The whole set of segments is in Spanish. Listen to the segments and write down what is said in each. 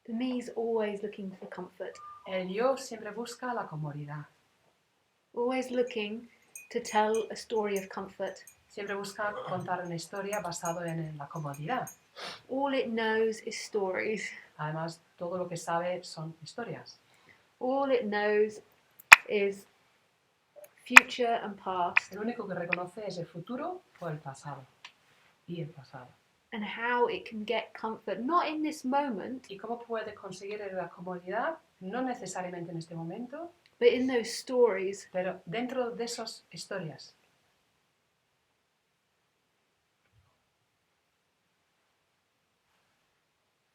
The me's always looking for comfort. El yo siempre busca la comodidad. Always looking to tell a story of comfort. Siempre busca contar una historia basada en la comodidad. All it knows is stories. Además, todo lo que sabe son historias. All it knows is future and past. El único que reconoce es el futuro o el pasado. Y el pasado. And how it can get comfort, not in this moment, ¿Y cómo puede conseguir la comodidad? No necesariamente en este momento, but in those stories. pero dentro de esas historias.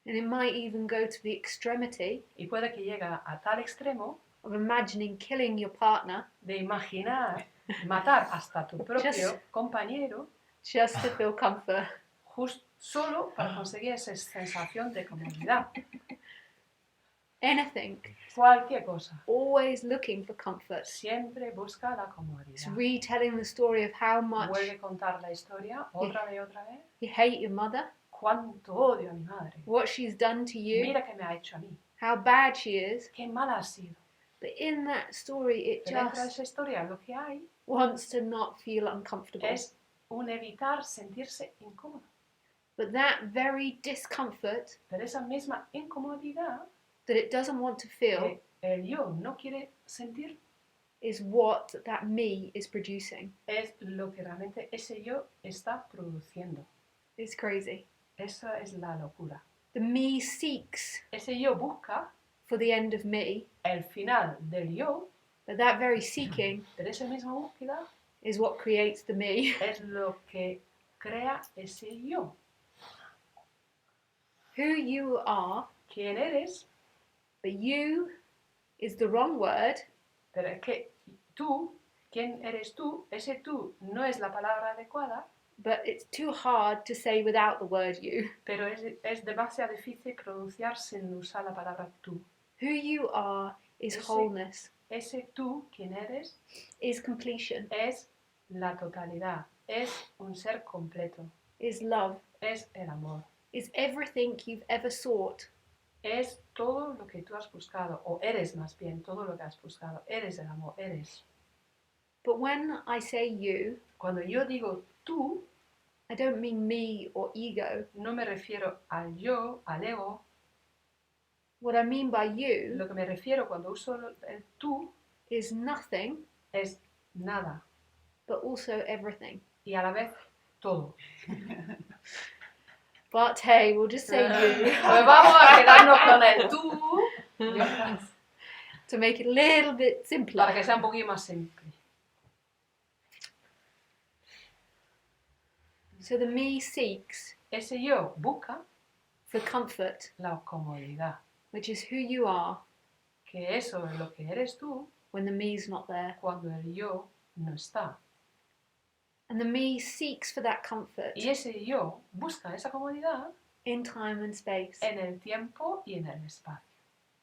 And it might even go to the extremity Y puede que llegue a tal extremo of imagining killing your partner de imaginar matar hasta tu propio compañero just to feel comfort. Solo para conseguir esa sensación de comodidad. Anything. Cualquier cosa. Always looking for comfort. Siempre busca la comodidad. It's retelling the story of how much Vuelve a contar la historia otra vez. you hate your mother. Cuánto odio a mi madre. What she's done to you. Mira que me ha hecho a mí. How bad she is. Qué mala ha sido. But in that story, it Pero dentro de just esa historia lo que hay wants to not feel uncomfortable. es un evitar sentirse incómodo. But that very discomfort Pero esa misma incomodidad that it doesn't want to feel que el yo no quiere sentir is what that me is producing. es lo que realmente ese yo está produciendo. It's crazy. Esa es la locura. The me seeks Ese yo busca for the end of me, el final del yo, but that very seeking pero esa misma búsqueda is what creates the me. es lo que crea ese yo. Who you are, ¿Quién eres? but you is the wrong word. Pero es que tú, ¿quién eres tú? Ese tú no es la palabra adecuada, But it's too hard to say without the word you. pero es demasiado difícil pronunciar sin usar la palabra tú. Who you are is wholeness, Ese tú, ¿quién eres? is completion, Es la totalidad, es un ser completo, is love, es el amor, is everything you've ever sought. es todo lo que tú has buscado, o eres más bien todo lo que has buscado, eres el amor, eres. But when I say you, Cuando yo digo tú, I don't mean me or ego. no me refiero al yo, al ego. What I mean by you Lo que me refiero cuando uso el tú is nothing, es nada but also everything. y a la vez todo. But hey, we'll just say you Pues vamos a quedarnos con el tú to make it a little bit simpler. para que sea un poquito más simple. So the me seeks Ese yo busca for comfort, la comodidad, which is who you are que eso es lo que eres tú when the me's not there. cuando el yo no está. And the me seeks for that comfort Y ese yo busca esa comodidad in time and space, en el tiempo y en el espacio,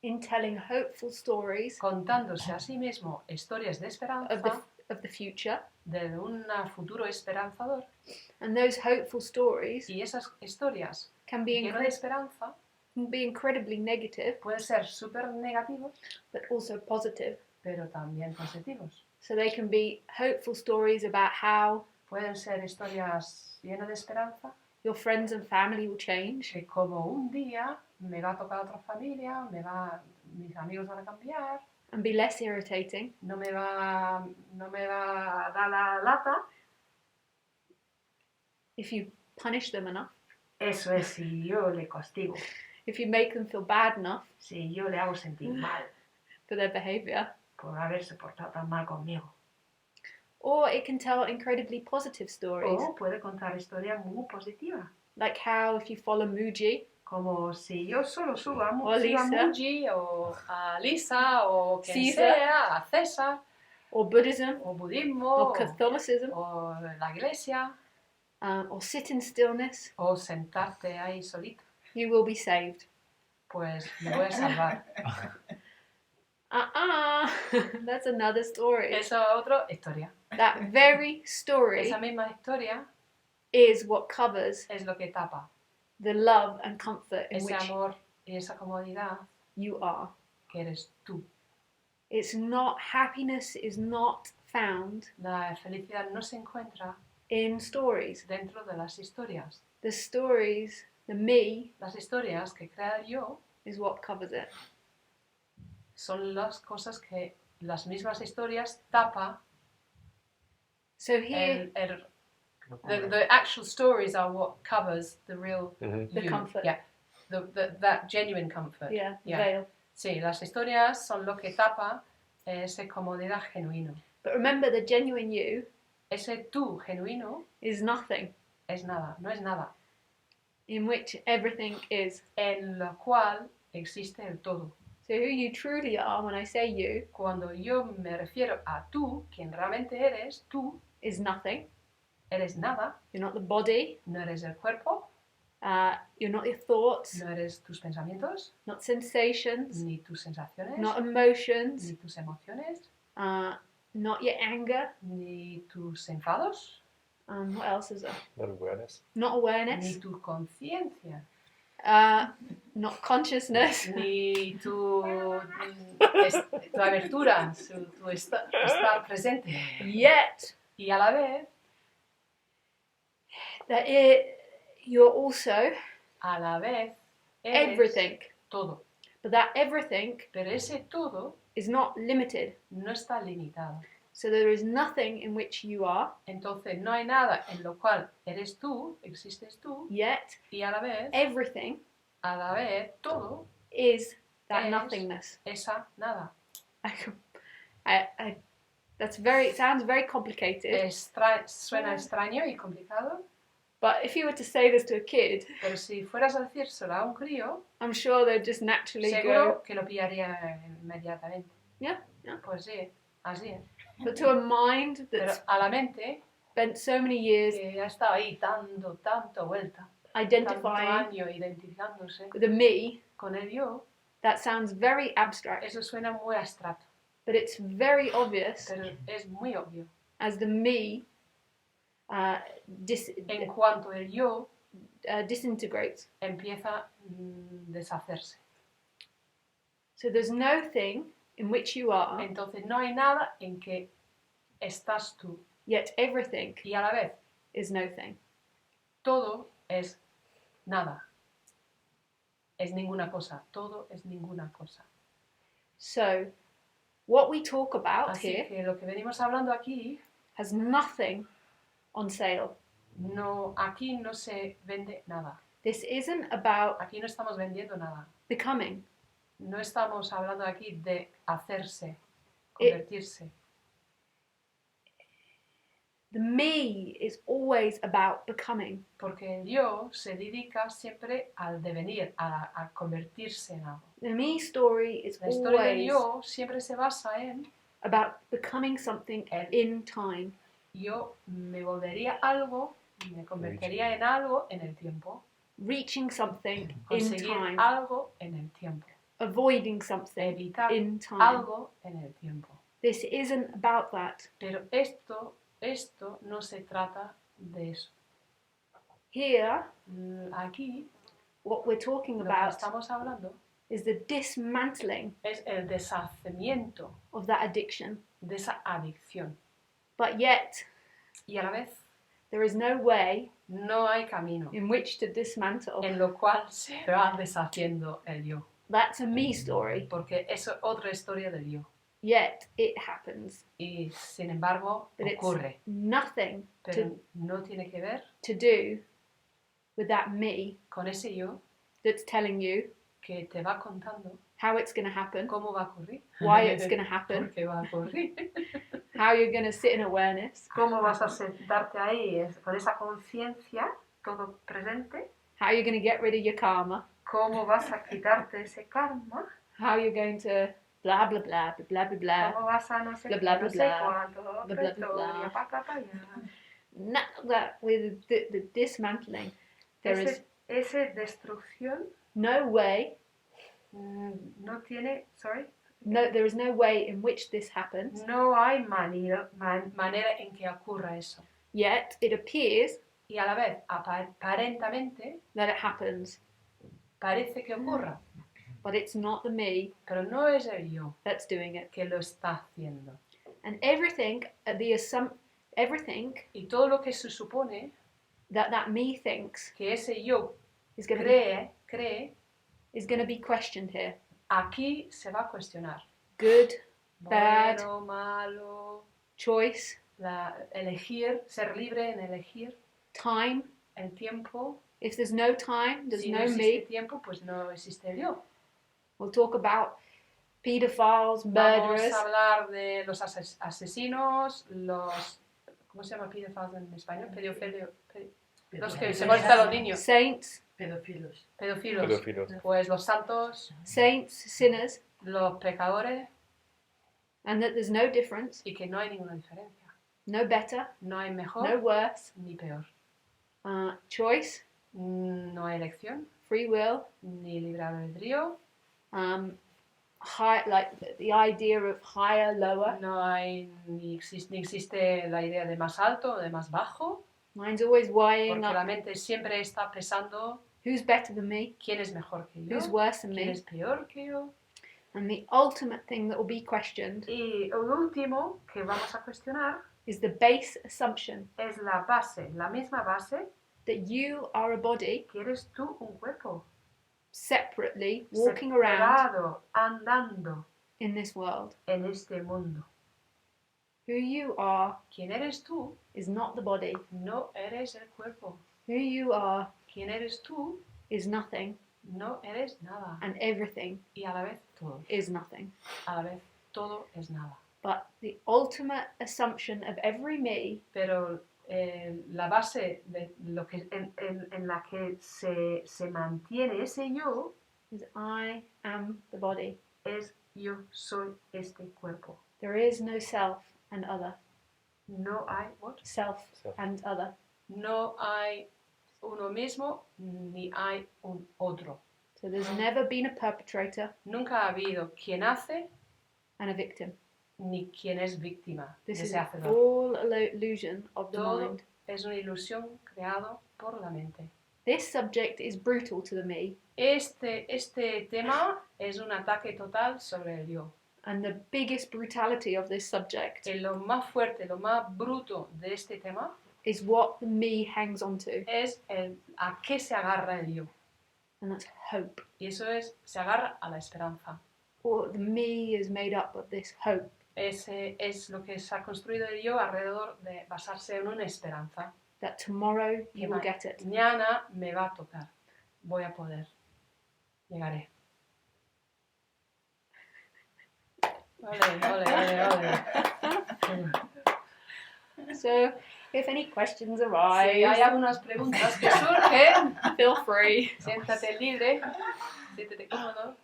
in telling hopeful stories contándose a sí mismo historias de esperanza of the future. de un futuro esperanzador. And those hopeful stories Y esas historias can be, llenas de esperanza incredibly negative, pueden ser súper negativos, but also positive. pero también positivos. So they can be hopeful stories about how Pueden ser historias llenas de esperanza, your friends and family will change, que como un día me va a tocar otra familia, mis amigos van a cambiar, and be less irritating, no me va a dar la lata. if you punish them enough, Eso es, si yo le castigo, if you make them feel bad enough si yo le hago sentir mal for their behavior. por haberse portado tan mal conmigo. Or it can tell incredibly positive stories, O puede contar historias muy positivas, like how if you follow Muji, como si yo solo sigo a Lisa. Muji o a Lisa o quien Caesar. sea, a César, or Buddhism, o budismo, or Catholicism, o la iglesia, or sit in stillness, o sentarte ahí solito, you will be saved. pues me voy a salvar. That's another story. Esa es otra historia. That very story Esa misma historia is what covers es lo que tapa the love and comfort in ese which amor Y esa comodidad you are. que eres tú. It's not, happiness is not found La felicidad no se encuentra in stories. dentro de las historias. The stories, the me, Las historias que crea el yo is what covers it. son las cosas que las mismas historias tapa. So here, The actual stories are what covers the real the you. comfort. Yeah. That genuine comfort. Yeah, the Yeah. veil. Sí, las historias son lo que tapa ese comodidad genuino. But remember, the genuine you Ese tú genuino is nothing, es nada, no es nada, in which everything is. en lo cual existe el todo. So who you truly are, when I say you, Cuando yo me refiero a tú, quien realmente eres, tú is nothing. eres nada, You're not the body. no eres el cuerpo, You're not your thoughts. no eres tus pensamientos, Not sensations. ni tus sensaciones, Not emotions. ni tus emociones, Not your anger. ni tus enfados, What else is there? Not awareness. Not awareness. ni tu conciencia, Not consciousness. ni tu abertura, tu estar presente. Yet, Y a la vez, you're also eres everything. todo. But that everything Pero ese todo is not limited. no está limitado. So there is nothing in which you are, Entonces no hay nada en lo cual eres tú, existes tú, yet y a la vez todo is that Es- nothingness. esa nada. It sounds very complicated. Suena extraño y complicado, But if you were to say this to a kid, pero si fueras a decírselo a un crío, I'm sure they'd just naturally seguro go, que lo pillaría inmediatamente. yeah. Pues sí, así es. But to a mind Pero that's a la mente, spent so many years que ha estado ahí tanto vuelta, tanto identifying año identificándose with the me, con el yo, that sounds very abstract. eso suena muy abstracto, But it's very obvious pero es muy obvio. as the me En cuanto el yo disintegrates. empieza a deshacerse. So there's no thing in which you are, Entonces no hay nada en que estás tú. yet everything Y a la vez, is no thing. todo es nada. Es ninguna cosa. Todo es ninguna cosa. So what we talk about Así here que lo que venimos hablando aquí, has nothing on sale. aquí no se vende nada. This isn't about Aquí no estamos vendiendo nada. becoming. No estamos hablando aquí de hacerse, convertirse. The me is always about becoming. Porque el yo se dedica siempre al devenir, a convertirse en algo. The me story is La historia del always yo siempre se basa en about becoming something in time. yo me volvería algo, me convertiría en algo en el tiempo. Reaching something in Conseguir time. algo en el tiempo. Avoiding something Evitar in time. algo en el tiempo. This isn't about that. Pero esto no se trata de eso. Here, Aquí what we're talking lo que about estamos hablando is the dismantling es el deshacimiento of that addiction. de esa adicción. But yet, Y a la vez there is no way no hay camino in which to dismantle. en lo cual se va deshaciendo el yo. That's a me story. Porque eso es otra historia del yo. Yet it happens. Y sin embargo But it's ocurre. nothing Pero no tiene que ver to do with that me con ese yo that's telling you que te va contando how it's going to happen, cómo va a ocurrir. why it's going to happen, Porque va a ocurrir. how you're going to sit in awareness, Cómo vas a sentarte ahí con esa conciencia, todo presente. how you're going to get rid of your karma, Cómo vas a quitarte ese karma. how you're going to blah, blah, blah, blah, blah, blah, blah. Cómo vas a no sé Bla, qué, bla, no bla, sé bla. cuánto, Bla, otra bla, bla, historia, bla. pa' acá, pa' allá. None of that with the dismantling. There is Esa destrucción no way, no tiene, there is no way in which this happens. no hay manera en que ocurra eso. Yet it appears Y a la vez, aparentemente, that it happens. parece que ocurra. but it's not the me pero no es el yo that's doing it. que lo está haciendo. And everything, everything Y todo lo que se supone that me thinks que ese yo is going to be questioned here. aquí se va a cuestionar. Good, bad, Bueno, malo, choice, elegir, ser libre en elegir, time. el tiempo. If there's no time, there's Si no no existe me. tiempo, pues no existe el yo. We'll talk about pedophiles, Vamos murderers, a hablar de los asesinos, los... ¿Cómo se llama pedophiles en español? Los que se molestan a los niños. saints, Pedófilos. Pedófilos. Pues los santos, saints, sinners, los pecadores, and that there's no difference, y que no hay ninguna diferencia. no better, No hay mejor no worse, ni peor. choice, No hay elección, free will, ni libre albedrío. High, like the idea of higher, lower. No hay ni existe la idea de más alto o de más bajo. Mine's always weighing Porque la up mente siempre está pesando who's better than me, quién es mejor que yo, who's worse than quién me. es peor que yo. And the ultimate thing that will be questioned Y lo último que vamos a cuestionar is the base assumption es la base, la misma base that you are a body que eres tú un cuerpo. separately walking around Separado, andando in this world. en este mundo. Who you are ¿Quién eres tú? is not the body. No eres el cuerpo. Who you are ¿Quién eres tú? is nothing, No eres nada. and everything Y a la vez todo. is nothing. A la vez todo es nada. But the ultimate assumption of every me Pero la base de lo que, en la que se mantiene ese yo is I am the body. es yo soy este cuerpo. There is no self and other. No hay, what? Self and other. No hay uno mismo ni hay un otro. So there's never been a perpetrator Nunca ha habido quien hace and a victim. ni quien es víctima de This is ese hacedor. all illusion of the Todo mind. es una ilusión creado por la mente. This subject is brutal to the me, Este tema es un ataque total sobre el yo. and the biggest brutality of this subject Lo más fuerte, lo más bruto de este tema is what the me hangs on to, es a qué se agarra el yo. and that's hope. Y eso es, se agarra a la esperanza. Or the me is made up of this hope. Ese es lo que se ha construido el yo alrededor de basarse en una esperanza. That tomorrow you will get it. Mañana me va a tocar. Voy a poder. Llegaré. Ole. So, if any questions arise, Si hay algunas preguntas que surgen, feel free. siéntate libre, siéntate cómodo.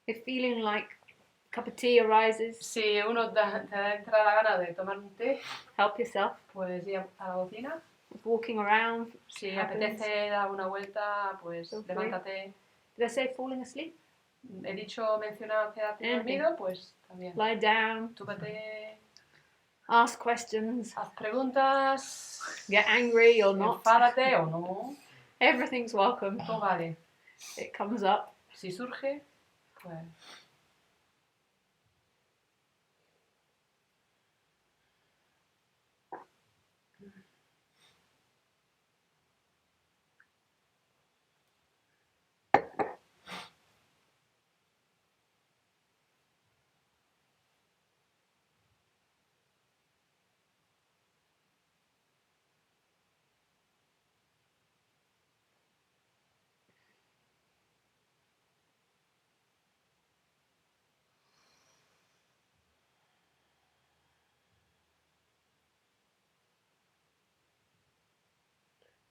If feeling like a cup of tea arises, Si uno te entra la gana de tomar un té, help yourself. pues ir a la cocina. If walking around, Si happens. apetece dar una vuelta, pues Feel free. levántate. Did I say falling asleep? He mencionado quedarte Anything. dormido, pues también. Lie down, Túpate, ask questions, haz preguntas, get angry or not. enfádate o no, Everything's welcome. todo vale. It comes up. Si surge, pues...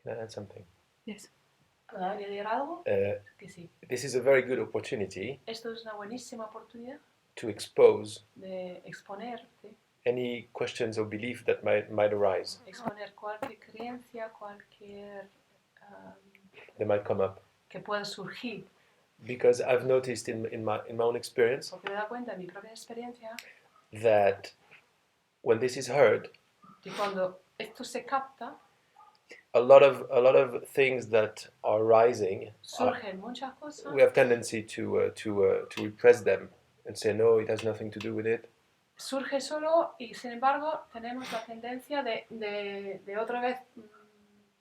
Can I add something? Yes. ¿Puedo añadir algo? Que sí. This is a very good opportunity Esto es una buenísima oportunidad to expose de exponer any questions or belief that might arise. exponer cualquier creencia, cualquier That might come up. que pueda surgir. Because I've noticed in my own experience Porque me da cuenta en mi propia experiencia that when this is heard, que cuando esto se capta, a lot of things that are rising. Surgen muchas cosas. We have tendency to repress them and say no, it has nothing to do with it. Surge solo y sin embargo tenemos la tendencia de otra vez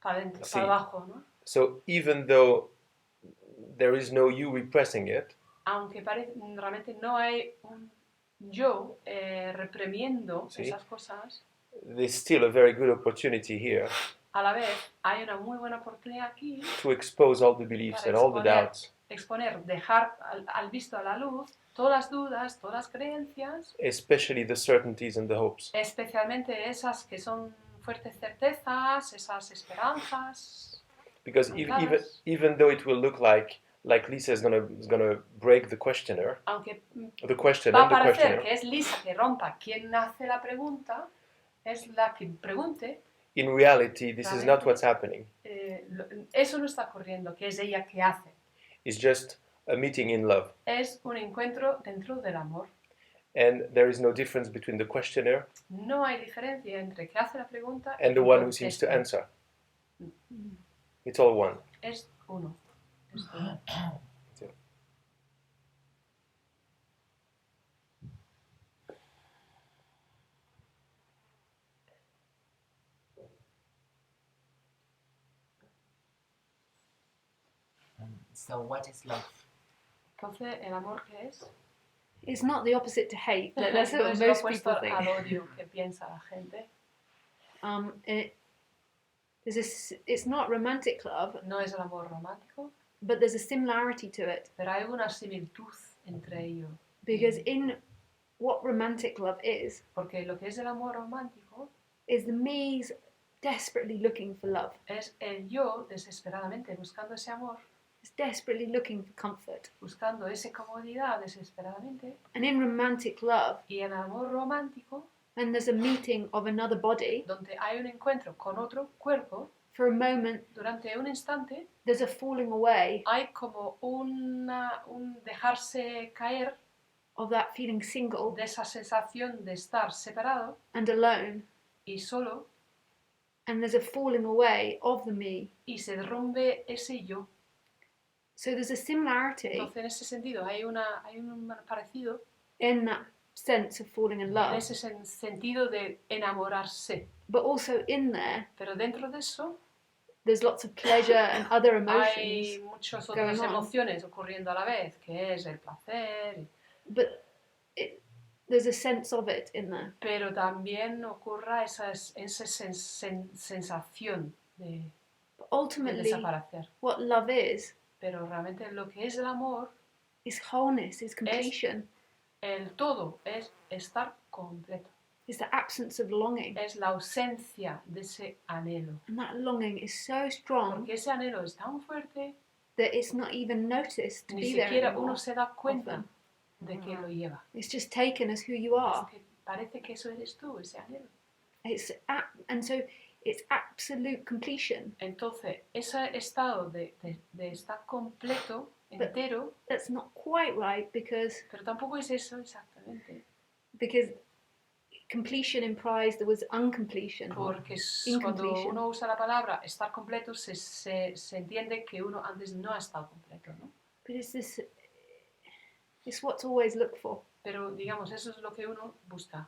para adentro, Sí. para abajo, ¿no? So even though there is no you repressing it, Aunque realmente no hay un yo reprimiendo Sí. esas cosas, there's still a very good opportunity here a la vez hay una muy buena oportunidad aquí to expose all the beliefs para and all the doubts, dejar al visto a la luz todas las dudas, todas las creencias, especially the certainties and the hopes. especialmente esas que son fuertes certezas, esas esperanzas. Because even though it will look like Lisa is gonna break the questioner, Aunque the question va a and the parecer questioner, que es Lisa que rompa quien hace la pregunta, es la que pregunte, in reality this is not what's happening. eso no está ocurriendo, que es ella que hace. It's just a meeting in love. Es un encuentro dentro del amor. And there is no difference between the questioner No hay diferencia entre que hace la pregunta y and the quien one who seems to contesta. answer. It's all one. Es uno. Es uno. So what is love? Entonces, ¿el amor qué es? It's not the opposite to hate, but that's No what es lo most opuesto people al think. odio que piensa la gente. It's not romantic love, No es el amor romántico, but there's a similarity to it. pero hay una similitud entre ellos. Because in what romantic love is Porque lo que es el amor romántico the me's desperately looking for love. es el yo desesperadamente buscando ese amor, It's desperately looking for comfort. buscando esa comodidad desesperadamente. And in romantic love, Y en el amor romántico, when there's a meeting of another body, donde hay un encuentro con otro cuerpo, for a moment, durante un instante there's a falling away hay como un dejarse caer of that feeling single de esa sensación de estar separado and alone. y solo, And there's a falling away of the me. y se derrumbe ese yo. So there's a similarity Entonces, en ese sentido, hay un parecido in that sense of falling in en love. ese sentido de enamorarse. But also in there, Pero dentro de eso there's lots of pleasure and other hay emotions. muchas going otras on. emociones ocurriendo a la vez, que es el placer, But there's a sense of it in there. pero también ocurra esa sensación de Ultimately, desaparecer. what love is Pero realmente lo que es el amor, wholeness, is completion, el todo, es estar completo. is the absence of longing. Es la ausencia de ese anhelo. And that longing is so strong Porque ese anhelo es tan fuerte, that it's not even noticed to ni be there siquiera anymore. uno se da cuenta often. de que lo lleva. It's just taken as who you are. Es que parece que eso eres tú, ese anhelo. And so it's absolute completion. Entonces, ese estado de estar completo, entero, That's not quite right because pero tampoco es eso exactamente. completion implies there was uncompletion. Porque cuando Incompletion. uno usa la palabra estar completo, se entiende que uno antes no ha estado completo, ¿no? But it's what's always looked for. Pero digamos, eso es lo que uno busca.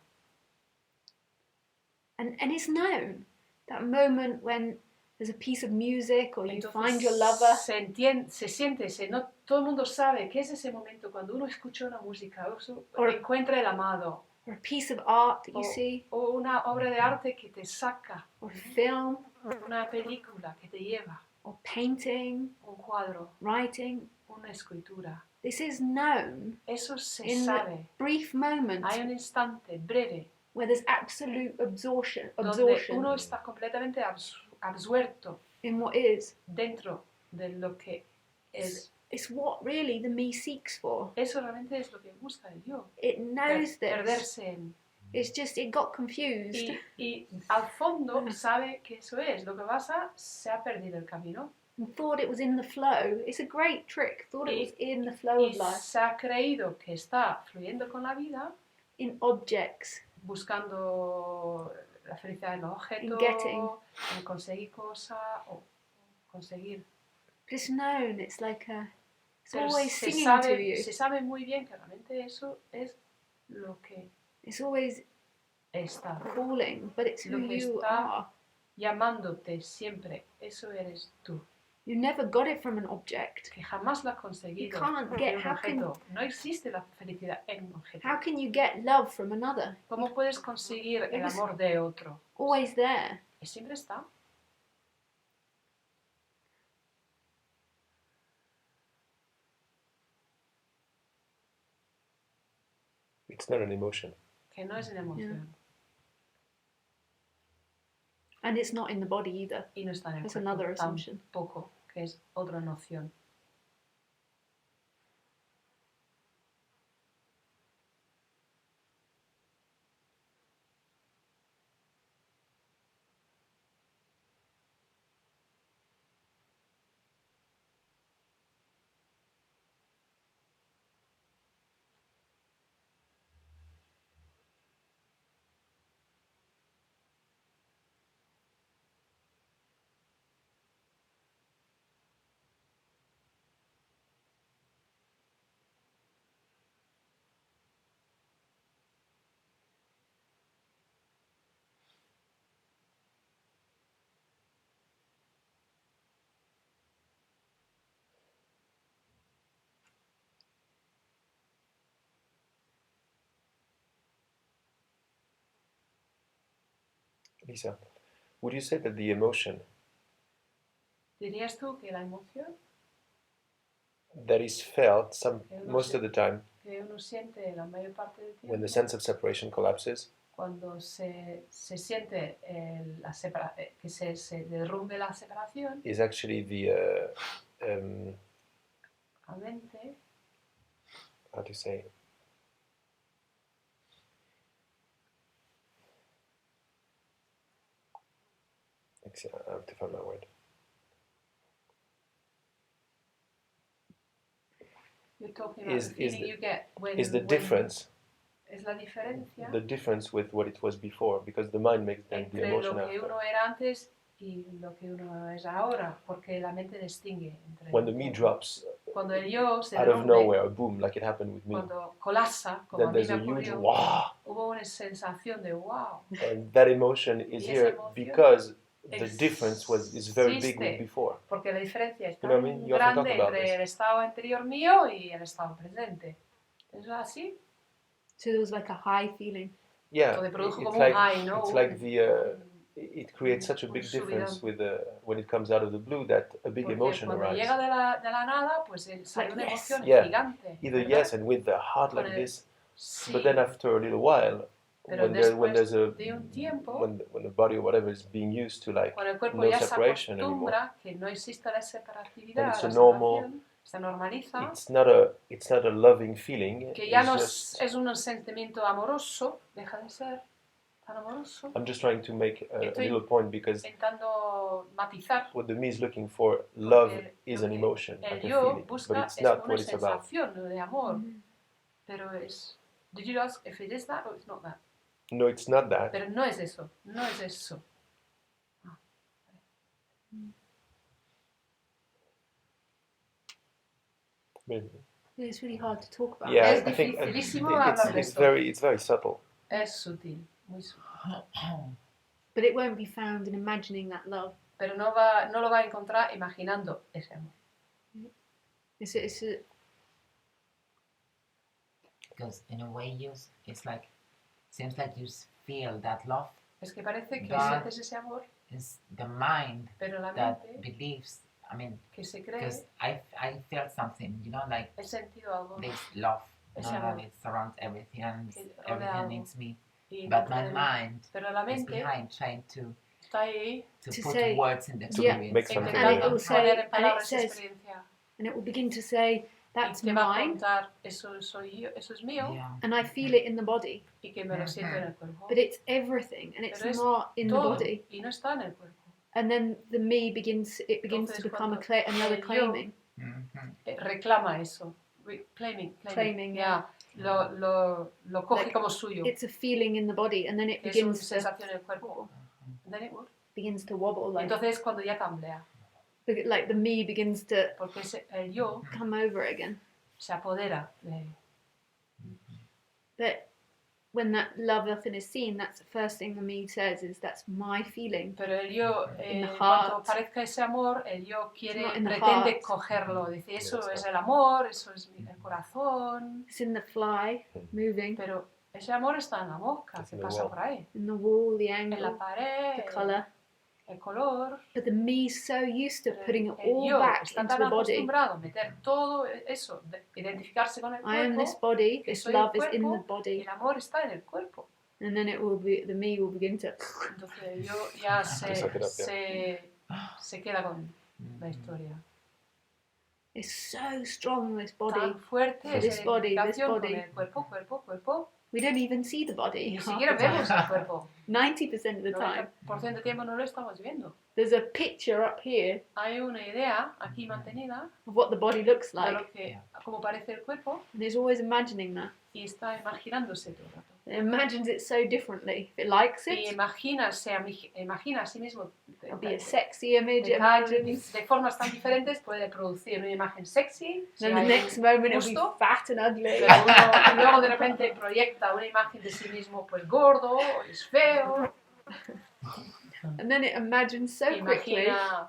And it's known, that moment when there's a piece of music or you Entonces, find your lover, se siente, todo el mundo sabe que es ese momento cuando uno escucha una música o encuentra el amado, or a piece of art that you o, see, o una obra de arte que te saca, or a film, una película que te lleva, or painting, un cuadro, writing. una escultura. This is known Eso se in sabe. the brief moment Hay un instante breve where there's absolute absorption donde uno está completamente absuelto in what is. dentro de lo que es. It's what really the me seeks for. Eso realmente es lo que busca el yo. It knows this. Perderse en. It's just it got confused. Y al fondo sabe que eso es. Lo que pasa, se ha perdido el camino. And thought it was in the flow. It's a great trick. Thought it was in the flow Y of life. se ha creído que está fluyendo con la vida, In objects. buscando la felicidad en los objetos, In getting. en conseguir cosas o conseguir. But it's known. It's like it's Pero always se singing to you. sabe muy bien que realmente eso es lo que It's always está calling, but it's who Lo que you está- are. llamándote siempre. Eso eres tú. You never got it from an object. Que jamás lo has conseguido You can't de get- un how can- objeto. No existe la felicidad en un objeto. How can you get love from another? ¿Cómo puedes conseguir el was- amor de otro? Always there. Siempre está. It's not an emotion. Que no es una emoción. And it's not in the body either. Y no está en el That's cuerpo another assumption. tampoco, que es otra noción. Lisa, would you say that the emotion ¿Dirías tú que la emoción that is felt uno most se- of the time que uno siente la mayor parte del tiempo when the sense of separation collapses cuando se siente que se derrumbe la separación, is actually the la mente how to say, I have to find my word. you're talking about Is the feeling the- you get when Is the when- difference es la diferencia the difference with what it was before, because the mind makes then the entre emotion lo que after. uno era antes y lo que uno es ahora, porque la mente distingue entre When the me drops cuando el yo se out of rompe, nowhere, boom, like it happened with me, cuando colapsa, como then a mí there's me a huge ocurrió, wow, hubo una sensación de wow. and that emotion is Y esa here emoción because the difference is very big existe. with before. Porque la diferencia es You tan know what I mean? You often talk grande about entre this. el estado anterior mío y el estado presente. ¿Es así? So there was like a high feeling. Yeah, Entonces produjo it's como like un high, ¿no? it's Un- like it creates such a un big subidón. difference with when it comes out of the blue that a big Porque emotion cuando arises. llega de la nada, pues sale una Yes. emoción Yeah. gigante. Either ¿verdad? yes, and with the heart like Con el- this, Sí, but then after a little while, pero when después there's a de un tiempo, when the body or whatever is being used to like cuando el cuerpo no ya se separation anymore, acostumbra, que no exista la separatividad, then it's la a normal- separación, se normaliza, it's not a loving feeling. que ya It's no just, es un sentimiento amoroso, deja de ser tan amoroso. I'm just trying to make a Estoy- little point because Intentando matizar, what the me is looking for, love Porque is lo an que emotion, el like a yo feeling, but busca it's es not una what it's about. sensación de amor, pero es... Did you ask if it is that or it's not that? No, it's not that. Pero no es eso, no es eso. Maybe. It's really hard to talk about. Yeah, Es I think dificilísimo hablar de it's eso. very subtle. Es sutil, muy sutil. But it won't be found in imagining that love. Pero no lo va a encontrar imaginando ese amor. It's a, Because in a way, it's like, seems like you feel that love Es que parece que God. sientes ese amor, is the mind pero la that mente believes. I mean, que se cree, because I felt something, you know, like he sentido algo. this love, you Ese know, amor. that it surrounds everything and Que rodea everything algo. needs me. Y But dentro my de mí. mind Pero la is mente behind, trying to está ahí To put say- words in the To Yeah. experience. make something And it happen. will say- poner en and it palabras says- experiencia. and it will begin to say, that's Y te va a mine, contar, eso soy yo, eso es mío, Yeah. and I feel it in the body. y que me lo siento en el cuerpo. But it's everything, and it's Pero es not in the Todo, body. y no está en el cuerpo. And then the me begins to Entonces, become cuando another el yo- claiming. Mhm. Reclama eso. Claiming. Claiming, Ya. lo coge Like, como suyo. it's a feeling in the body, and then it Es una begins to sensación en el cuerpo. Then it what? wobble, like, Entonces es cuando ya tamblea. like the me begins to Porque el yo come over again. se apodera de él. But when that love often is seen, that's the first thing the me says is that's my feeling. Pero el yo, In the cuando heart. aparezca ese amor, el yo not in the pretende heart. cogerlo. Dice, eso Yes, es el amor, eso es el corazón. It's in the fly, moving, Pero ese amor está en la mosca It's que in the pasa wall. por ahí. in the wall, the En la angle, pared, the color. el color. But the me's so used to Pero putting it el all yo back está into tan the body. acostumbrado a meter todo eso, identificarse con el I am this cuerpo, body, que this soy el love is in the cuerpo, y body. el amor está en el cuerpo. And then it will be, the me will begin to. Entonces el yo ya suck it up, se queda con la historia. It's so strong, this body. Tan fuerte For esa this body, identificación this body. con el cuerpo. We don't even see the body. Ni half siquiera the time. vemos el cuerpo. 90% of the time. 90% del tiempo no lo estamos viendo. There's a picture up here Hay una idea aquí mantenida of what the body looks de like. lo que, cómo parece el cuerpo And it's always imagining that. y está imaginándose todo el rato. It imagines it so differently. If it likes Y it, imagina a sí mismo it'll be a sexy image. It de imagines. formas tan diferentes, puede producir una imagen sexy, si Then the hay next moment it'll be gusto, fat and ugly. pero y luego de repente proyecta una imagen de sí mismo pues gordo, o es feo, And then it imagines so quickly imagina,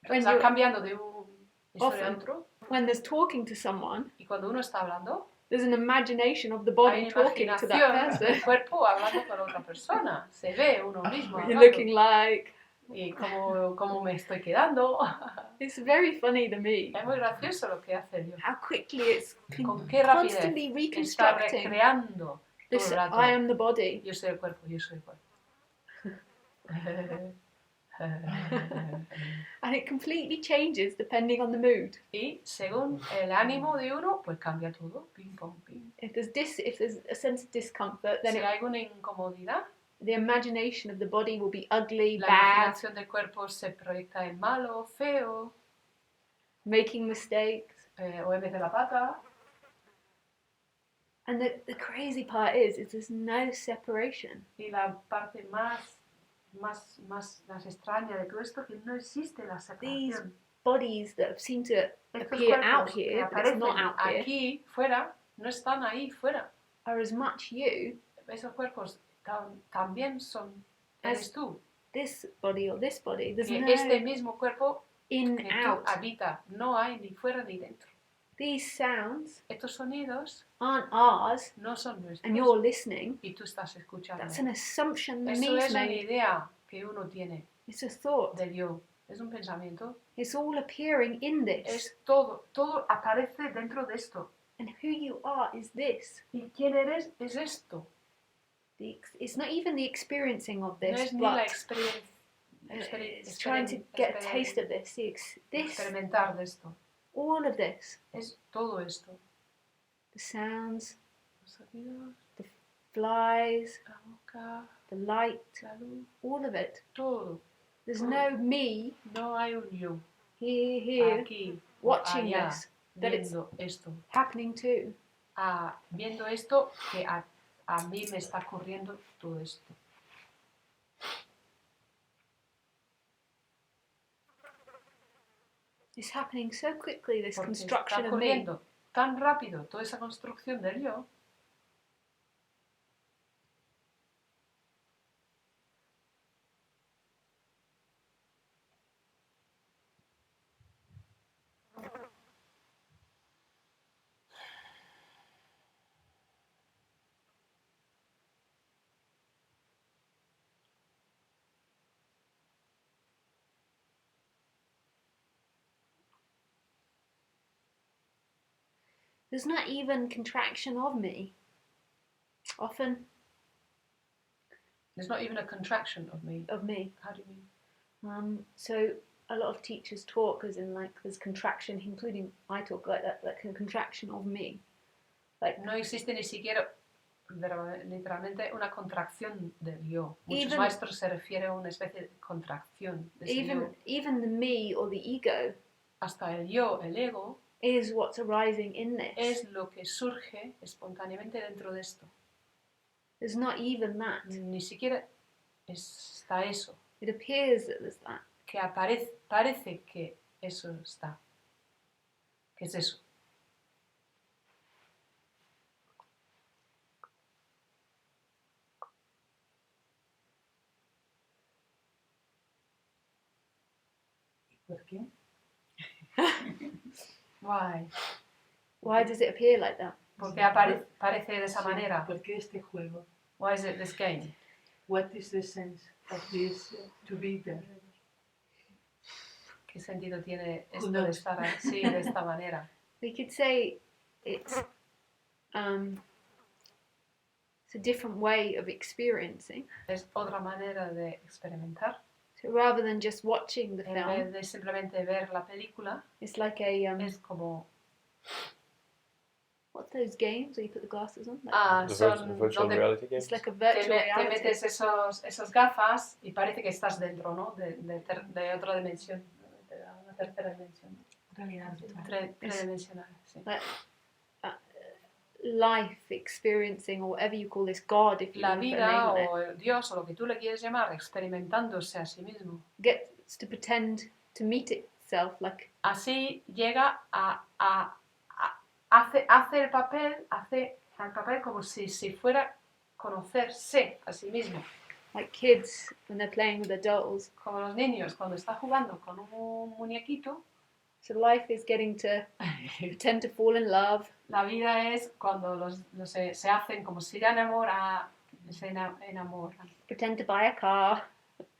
when está you're- cambiando de un historia a Often. otro, when there's talking to someone, y cuando uno está hablando, there's an imagination of the hay body una talking to that imaginación del person. cuerpo hablando con otra persona, se ve uno mismo What you're hablando, looking like. y cómo me estoy quedando. It's very funny to me Es muy gracioso lo que hace el yo. how quickly it's Con qué rapidez constantly está reconstructing recreando todo this el rato. I am the body. Yo soy el cuerpo, yo soy el cuerpo. And it completely changes depending on the mood. Y según el ánimo de uno, pues cambia todo. Pim, pom, pim. If there's a sense of discomfort, then Si hay alguna incomodidad, the imagination of the body will be ugly, la bad, imaginación del cuerpo se proyecta en malo, feo, making mistakes. o en vez de la pata. And the crazy part is there's no separation. Y la parte más extraña de todo esto es que no existe la separación. Bodies that seem to Estos appear out cuerpos que here, but it's aparecen not out here, aquí, fuera, no están ahí, fuera. are as much you Esos cuerpos también son, As eres tú. this body or this body. There's Que no este mismo cuerpo in, que tú out. habita, no hay ni fuera ni dentro. These sounds Estos sonidos aren't ours, no son nuestros and you're listening. y tú estás escuchando. That's an assumption the Eso me's es una made. idea que uno tiene It's a thought. del yo. Es un pensamiento. It's all appearing in this. Es todo aparece dentro de esto. And who you are is this. ¿Y quién eres? Es esto. It's not even the experiencing of No this, es ni la but experiencia. it's trying to get a taste of this. This, Experimentar de esto. all of this. Es todo esto. The sounds, Los sonidos, flies, la boca, the light, la luz, all of it. todo. There's no me No hay un yo here aquí, watching allá, this, that it's viendo esto. happening too. Viendo esto, que a mí me está ocurriendo todo esto. It's happening so quickly, this Porque construction está of me. ocurriendo tan rápido toda esa construcción del yo. There's not even contraction of me. Often There's not even a contraction of me. of me. How do you mean? So a lot of teachers talk as in like there's contraction, including I talk like that, like a contraction of me. Like No existe ni siquiera literalmente una contracción del yo. Muchos Even- maestros se refieren a una especie de contracción de ese yo. even the me or the ego Hasta el yo, el ego, is what's arising in this. es lo que surge espontáneamente dentro de esto. There's not even that. Ni siquiera está eso, It appears that there's that. que parece que eso está. ¿Qué es eso? ¿Por qué? Why? Why does it appear like that? Porque parece de esa manera. ¿Por qué este juego? Why is it this game? What is the sense of this to be there? ¿Qué sentido tiene esto No. de estar así, de esta manera? We could say it's a different way of experiencing. Es otra manera de experimentar. So rather than just watching the En film, vez de simplemente ver la película, it's like a es como... what's those games where you put the glasses on? Like, The son virtual donde reality game. it's like a te, virtual te reality. metes esos gafas y parece que estás dentro, ¿no? De otra dimensión. De una tercera dimensión. Realidad virtual. Tridimensional, sí. Like, life experiencing, or whatever you call this, God, if you La want to put a vida name on it, o el Dios o lo que tú le quieres llamar, experimentándose a sí mismo. gets to pretend to meet itself like Así llega hace el papel como si fuera conocerse a sí mismo. kids when they're playing with their dolls. Como los niños cuando están jugando con un muñequito. So life is getting to pretend to fall in love, La vida es cuando se hacen como si se enamoran, pretend to buy a car,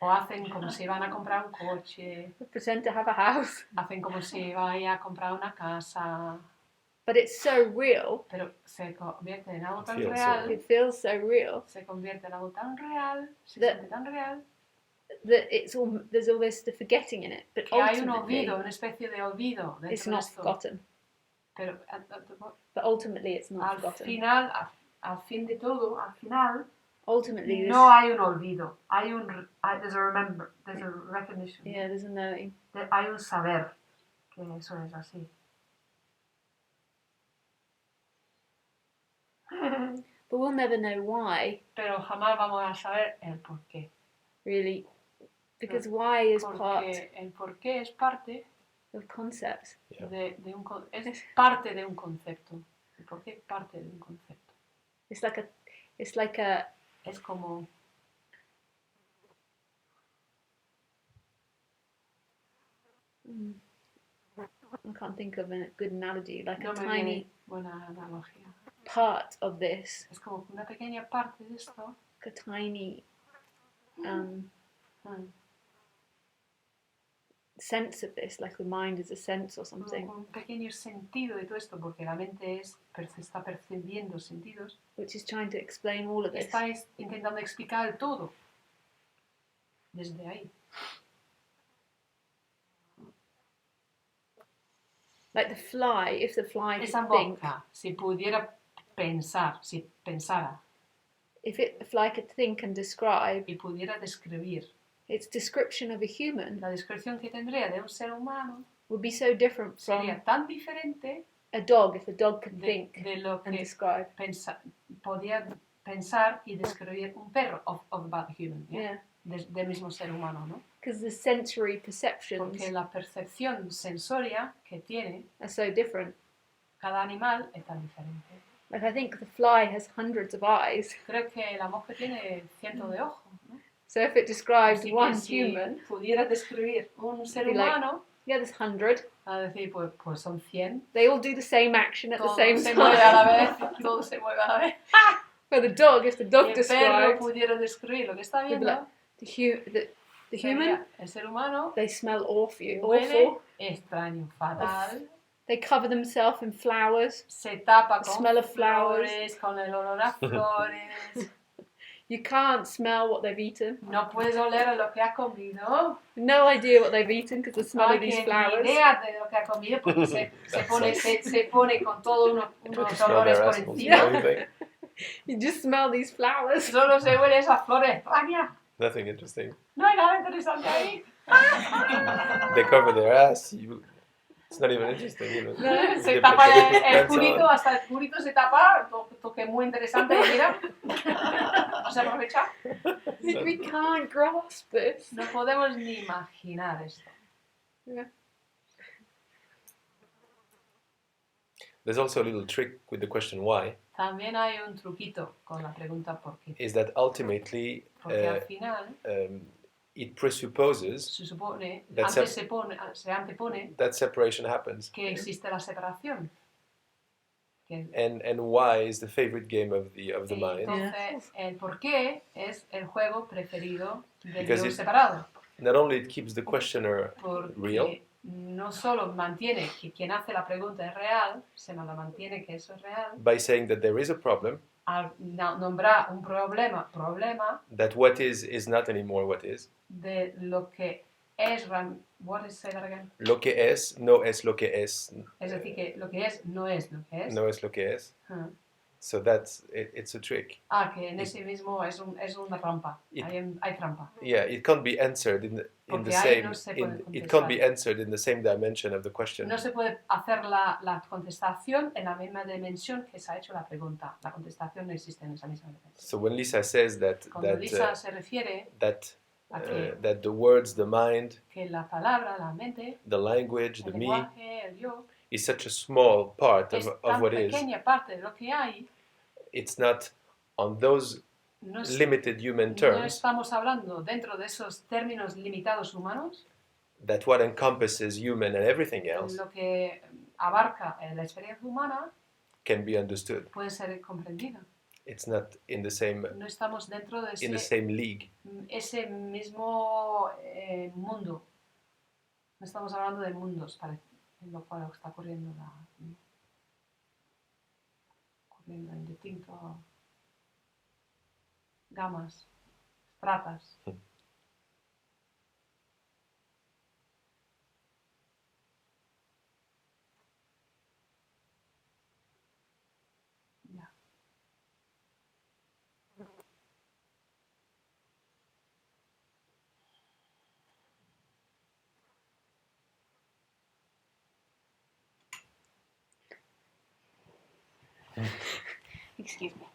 o hacen como si van a comprar un coche, pretend to have a house. hacen como si vaya a comprar una casa, But it's so real, pero se convierte en algo tan Feels so real, it feels so real, se convierte en algo tan real, se The- siente tan real, that there's almost the forgetting in it. But que hay un ultimately, olvido, una especie de olvido it's dentro de not esto. forgotten. Pero But ultimately, it's not al forgotten. final, al fin de todo, al final, Ultimately, this, no hay un olvido, there's a recognition, yeah, there's a knowing. hay un saber que eso es así. But we'll never know why, Pero jamás vamos a saber el por qué. really, because why is part Porque el por qué es parte of concepts. Yeah. es parte de un concepto. El por qué es parte de un concepto. It's like a Es como I can't think of a good analogy, like no a me tiny viene buena analogía. part of this, Es como una pequeña parte de esto. like a tiny sense of this, like the mind is a sense or something, Como un pequeño sentido de todo esto, porque la mente está percibiendo sentidos. which is trying to explain all of this. Estáis intentando explicar el todo. Desde ahí. Like the fly, if the fly Esa could think, boca, si pudiera pensar, si pensara the fly could think and describe, y pudiera describir, its description of a human la descripción que tendría de un ser humano would be so different from sería tan diferente a dog, if a dog could think de lo and que describe. podía pensar y describir un perro of about the human, Yeah, del mismo ser humano, ¿no? because the sensory perceptions Porque la percepción sensoria que tiene are so different. cada animal es tan diferente. Like I think the fly has hundreds of eyes, Creo que la mosca tiene cientos de ojos, ¿no? so if it describes Así que one si human, pudiera describir un ser Be like, humano, yeah, there's 100. a decir, pues son 100, They all do the same action at the todo same se mueve a la vez, time. todo se mueve a la vez. For the dog, if the Y dog el perro describes pudiera describir lo que está You'd be viendo, the human, sería el ser humano they smell awful. huele extraño, fatal, They cover themselves in flowers. se tapa The con smell of flowers. flores, con el olor a flores, You can't smell what they've eaten. no puedes oler a lo que ha comido, No idea what they've eaten because the no smell hay of these que ni flowers. idea de lo que ha comido porque se pone con todos unos Smell olores their por ass before encima. anything. You just smell these flowers. Solo se huele esas flores extrañas. Nothing interesting. No hay nada interesante ahí. They cover their ass. It's not even interesting. Se Dep- tapa but it el depends curito, on- hasta el curito se tapa, toque muy interesante, mira. No se aprovecha. We can't grasp this. No podemos ni imaginar esto. There's also a little trick with the question why, También hay un truquito con la pregunta por qué. is that ultimately Porque al final it presupposes se supone, That's antes se antepone that separation happens. que existe la separación. Que, And why is the favorite game of the mind. entonces, el por qué es el juego preferido del Because yo it- separado. Not only it keeps the questioner Porque real, no solo mantiene que quien hace la pregunta es real, sino la mantiene que eso es real, by saying that there is a problem, al nombrar un problema that what is not anymore what is. de lo que es, what is, say that again? Lo que es no es lo que es. Es decir, que lo que es no es lo que es. No es lo que es. Ah. So that's it's a trick. Que en ese mismo es una trampa. Hay trampa. Yeah, it can't be answered in the Porque ahí same. no se puede It can't be contestar. answered in the same dimension of the question. No se puede hacer la contestación en la misma dimensión que se ha hecho la pregunta. La contestación no existe en esa misma dimensión. So when Lisa says Cuando Lisa se refiere a that the words, the mind, que la palabra, la mente, the language, el the me, lenguaje, el yo, is such a small part es of tan what is. pequeña parte de lo que hay, It's not on those no, limited human no terms estamos hablando dentro de esos términos limitados humanos, that what encompasses human and everything else lo que abarca la experiencia humana can be understood. puede ser comprendida. It's not in the same No estamos dentro de in the same league. ese mismo mundo. No estamos hablando de mundos, en lo cual está ocurriendo en distintas gamas, estratas. Ya. Excuse me.